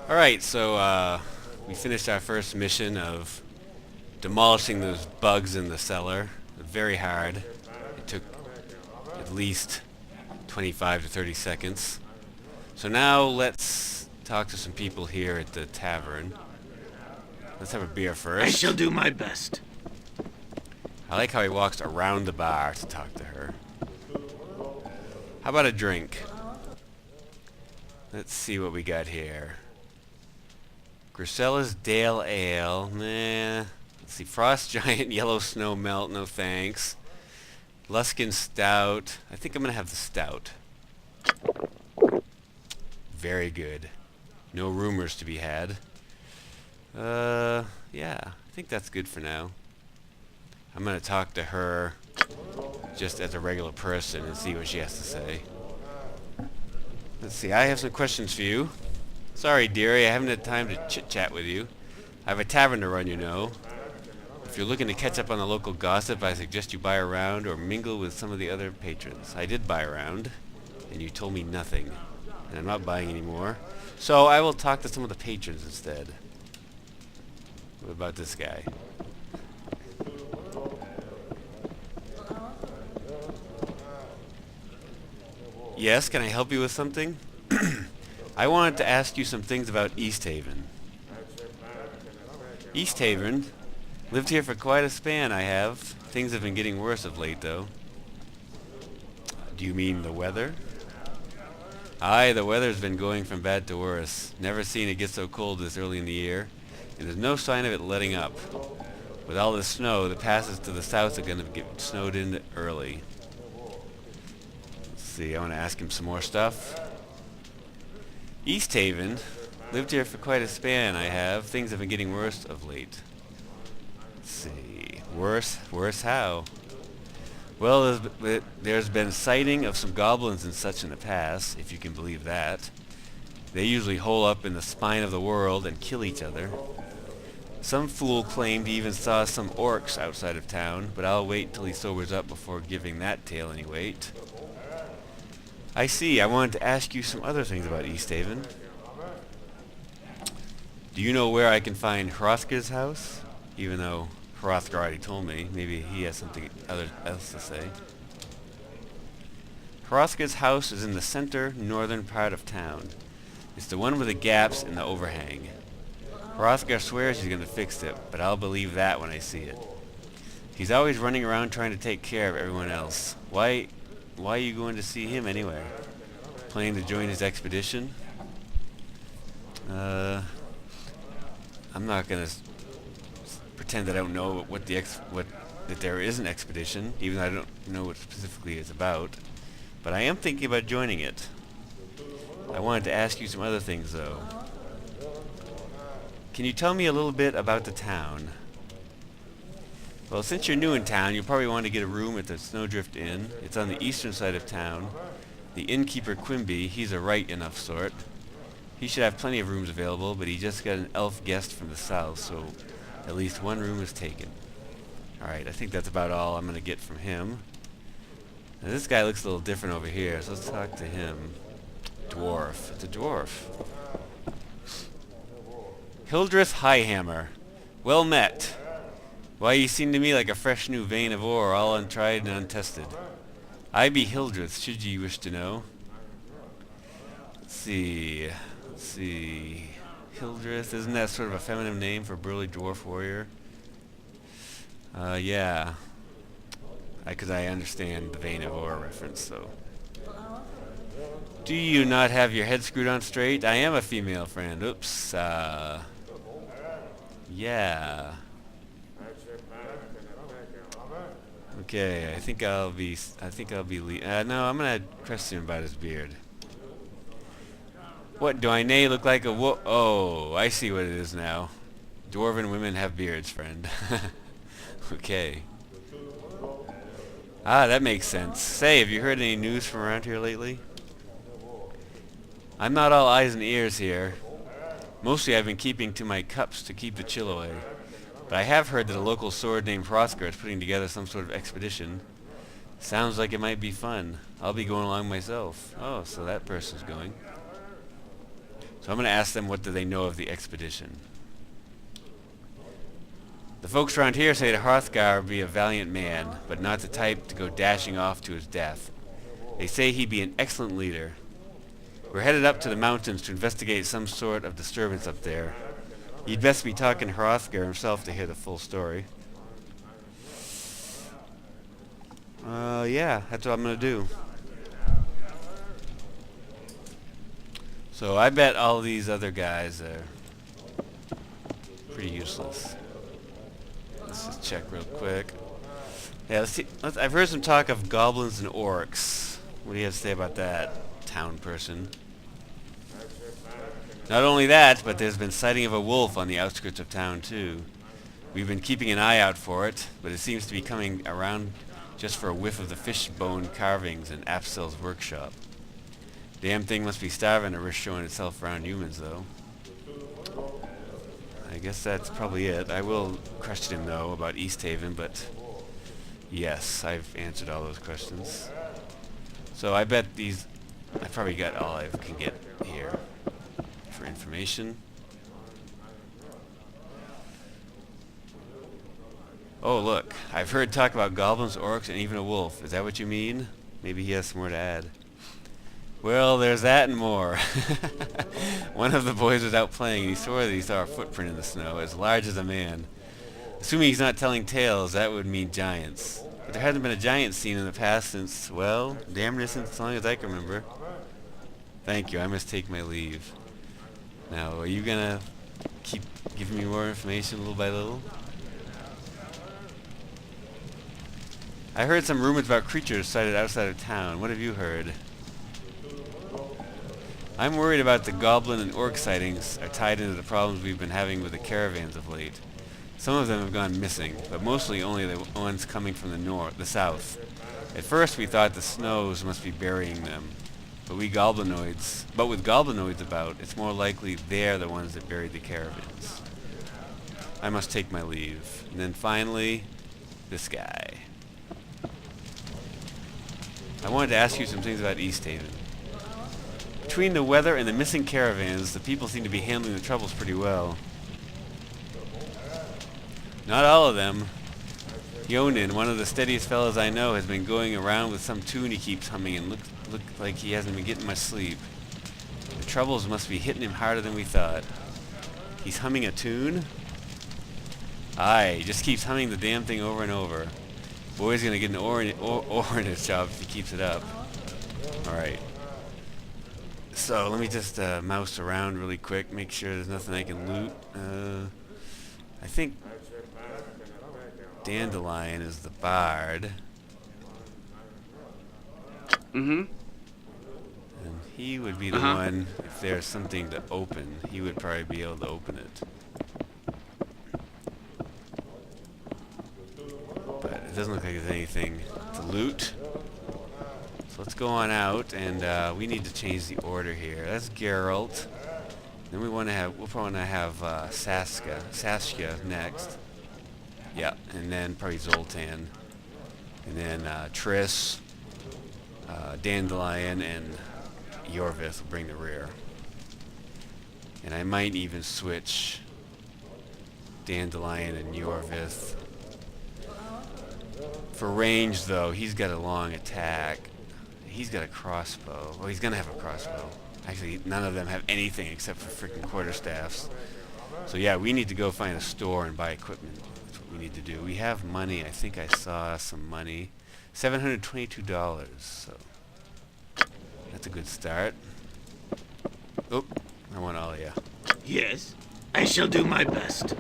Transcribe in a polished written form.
Alright, so we finished our first mission of demolishing those bugs in the cellar. Very hard. It took at least 25 to 30 seconds. So now let's talk to some people here at the tavern. Let's have a beer first. I shall do my best. I like how he walks around the bar to talk to her. How about a drink? Let's see what we got here. Grisella's Dale Ale. Nah. Let's see. Frost Giant Yellow Snow Melt. No thanks. Luskin Stout. I think I'm going to have the Stout. Very good. No rumors to be had. Yeah. I think that's good for now. I'm going to talk to her just as a regular person and see what she has to say. Let's see. I have some questions for you. Sorry, dearie, I haven't had time to chit-chat with you. I have a tavern to run, you know. If you're looking to catch up on the local gossip, I suggest you buy around or mingle with some of the other patrons. I did buy around, and you told me nothing. And I'm not buying anymore. So I will talk to some of the patrons instead. What about this guy? Yes, can I help you with something? I wanted to ask you some things about East Haven. East Haven? Lived here for quite a span, I have. Things have been getting worse of late, though. Do you mean the weather? Aye, the weather's been going from bad to worse. Never seen it get so cold this early in the year, and there's no sign of it letting up. With all this snow, the passes to the south are going to get snowed in early. Let's see, I want to ask him some more stuff. East Haven. Lived here for quite a span, I have. Things have been getting worse of late. Let's see. Worse? Worse how? Well, there's been sighting of some goblins and such in the past, if you can believe that. They usually hole up in the spine of the world and kill each other. Some fool claimed he even saw some orcs outside of town, but I'll wait till he sobers up before giving that tale any weight. I see. I wanted to ask you some other things about East Haven. Do you know where I can find Hrothgar's house? Even though Hrothgar already told me. Maybe he has something else to say. Hrothgar's house is in the center northern part of town. It's the one with the gaps and the overhang. Hrothgar swears he's going to fix it, but I'll believe that when I see it. He's always running around trying to take care of everyone else. Why are you going to see him anyway? Planning to join his expedition? I'm not gonna pretend that I don't know that there is an expedition, even though I don't know what specifically it's about. But I am thinking about joining it. I wanted to ask you some other things, though. Can you tell me a little bit about the town? Well, since you're new in town, you'll probably want to get a room at the Snowdrift Inn. It's on the eastern side of town. The innkeeper Quimby, he's a right enough sort. He should have plenty of rooms available, but he just got an elf guest from the south, so at least one room is taken. Alright, I think that's about all I'm going to get from him. Now this guy looks a little different over here, so let's talk to him. Dwarf. It's a dwarf. Hildreth Highhammer. Well met. Why, you seem to me like a fresh new vein of ore, all untried and untested. I be Hildreth, should ye wish to know. Let's see. Hildreth, isn't that sort of a feminine name for a burly dwarf warrior? Yeah. Because I understand the vein of ore reference, so. Do you not have your head screwed on straight? I am a female friend. Oops. Yeah. Okay, I think I'll be no, I'm gonna question him about his beard. What, do I nay look like a oh, I see what it is now. Dwarven women have beards, friend. Okay. Ah, that makes sense. Say, have you heard any news from around here lately? I'm not all eyes and ears here. Mostly I've been keeping to my cups to keep the chill away. But I have heard that a local sword named Hrothgar is putting together some sort of expedition. Sounds like it might be fun. I'll be going along myself. Oh, so that person's going. So I'm going to ask them what do they know of the expedition. The folks around here say that Hrothgar would be a valiant man, but not the type to go dashing off to his death. They say he'd be an excellent leader. We're headed up to the mountains to investigate some sort of disturbance up there. You'd best be talking to Hrothgar himself to hear the full story. Yeah, that's what I'm going to do. So I bet all these other guys are pretty useless. Let's just check real quick. Yeah, let's see. I've heard some talk of goblins and orcs. What do you have to say about that, town person? Not only that, but there's been sighting of a wolf on the outskirts of town too. We've been keeping an eye out for it, but it seems to be coming around just for a whiff of the fish bone carvings in Apsel's workshop. Damn thing must be starving to risk showing itself around humans, though. I guess that's probably it. I will question him, though, about East Haven, but yes, I've answered all those questions. So I bet these... I probably got all I can get here for information. Oh, look. I've heard talk about goblins, orcs, and even a wolf. Is that what you mean? Maybe he has some more to add. Well, there's that and more. One of the boys was out playing, and he swore that he saw a footprint in the snow, as large as a man. Assuming he's not telling tales, that would mean giants. But there hasn't been a giant seen in the past since, well, damn near since as long as I can remember. Thank you, I must take my leave. Now, are you gonna keep giving me more information little by little? I heard some rumors about creatures sighted outside of town. What have you heard? I'm worried about the goblin and orc sightings are tied into the problems we've been having with the caravans of late. Some of them have gone missing, but mostly only the ones coming from the south. At first we thought the snows must be burying them, but with goblinoids about, it's more likely they're the ones that buried the caravans. I must take my leave. And then finally, this guy. I wanted to ask you some things about East Haven. Between the weather and the missing caravans, the people seem to be handling the troubles pretty well. Not all of them. Yonin, one of the steadiest fellows I know, has been going around with some tune he keeps humming and look like he hasn't been getting much sleep. The troubles must be hitting him harder than we thought. He's humming a tune? Aye, he just keeps humming the damn thing over and over. Boy's gonna get an oar in his job if he keeps it up. Alright. So, let me just mouse around really quick, make sure there's nothing I can loot. I think Dandelion is the bard. Mm-hmm. And he would be the one, if there's something to open, he would probably be able to open it. But it doesn't look like there's anything to loot. So let's go on out, and we need to change the order here. That's Geralt. Then we'll probably want to have Saskia next. Yeah, and then probably Zoltan. And then Triss, Dandelion, and Iorveth will bring the rear. And I might even switch Dandelion and Iorveth. For range, though, he's got a long attack. He's got a crossbow. Well, he's going to have a crossbow. Actually, none of them have anything except for freaking quarterstaffs. So yeah, we need to go find a store and buy equipment. That's what we need to do. We have money. I think I saw some money. $722. So that's a good start. Oh, I want all of you. Yes, I shall do my best.